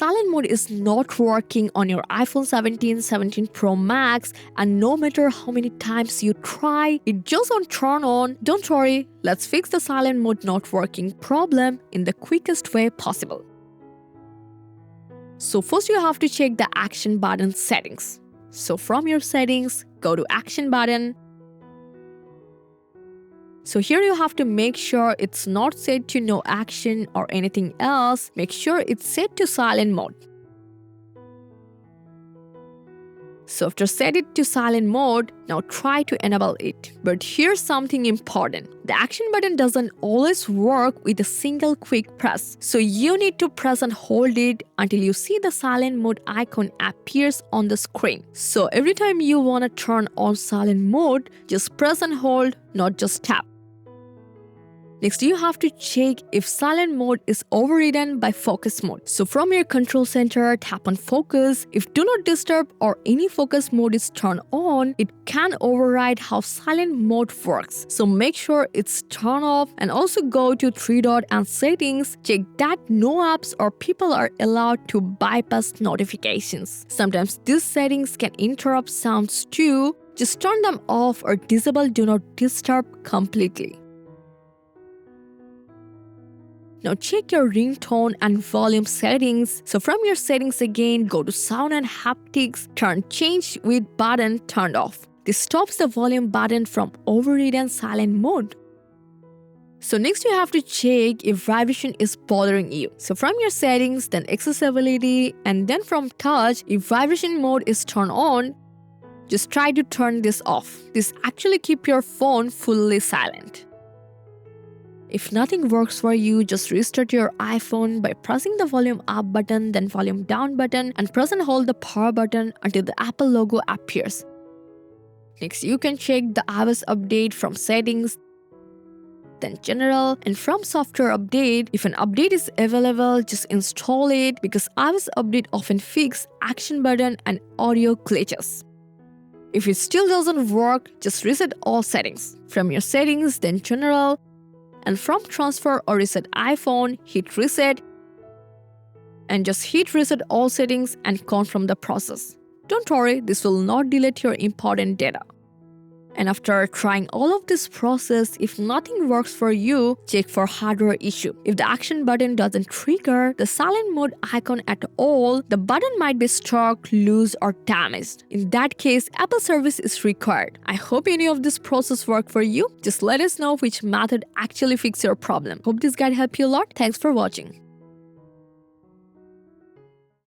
silent mode is not working on your iPhone 17, 17 Pro Max, and no matter how many times you try, it just won't turn on, don't worry, let's fix the silent mode not working problem in the quickest way possible. So first you have to check the action button settings. So from your settings, go to action button. So here you have to make sure it's not set to no action or anything else. Make sure it's set to silent mode. So after set it to silent mode, now try to enable it. But here's something important. The action button doesn't always work with a single quick press. So you need to press and hold it until you see the silent mode icon appears on the screen. So every time you want to turn on silent mode, just press and hold, not just tap. Next, you have to check if silent mode is overridden by focus mode. So from your control center, tap on focus. If do not disturb or any focus mode is turned on, it can override how silent mode works. So make sure it's turned off and also go to 3-dot and settings. Check that no apps or people are allowed to bypass notifications. Sometimes these settings can interrupt sounds too. Just turn them off or disable do not disturb completely. Now check your ringtone and volume settings. So from your settings again, go to sound and haptics, turn change with button turned off. This stops the volume button from overridden silent mode. So next you have to check if vibration is bothering you. So from your settings, then accessibility, and then from touch, if vibration mode is turned on, just try to turn this off. This actually keeps your phone fully silent. If nothing works for you, just restart your iPhone by pressing the volume up button, then volume down button, and press and hold the power button until the Apple logo appears. Next, you can check the iOS update from settings, then general, and from software update. If an update is available, just install it because iOS update often fix action button and audio glitches. If it still doesn't work, just reset all settings. From your settings, then general, and from transfer or reset iPhone, hit reset and just hit reset all settings and confirm the process. Don't worry, this will not delete your important data. And after trying all of this process, if nothing works for you, check for hardware issue. If the action button doesn't trigger the silent mode icon at all, the button might be stuck, loose, or damaged. In that case, Apple service is required. I hope any of this process worked for you. Just let us know which method actually fixed your problem. Hope this guide helped you a lot. Thanks for watching.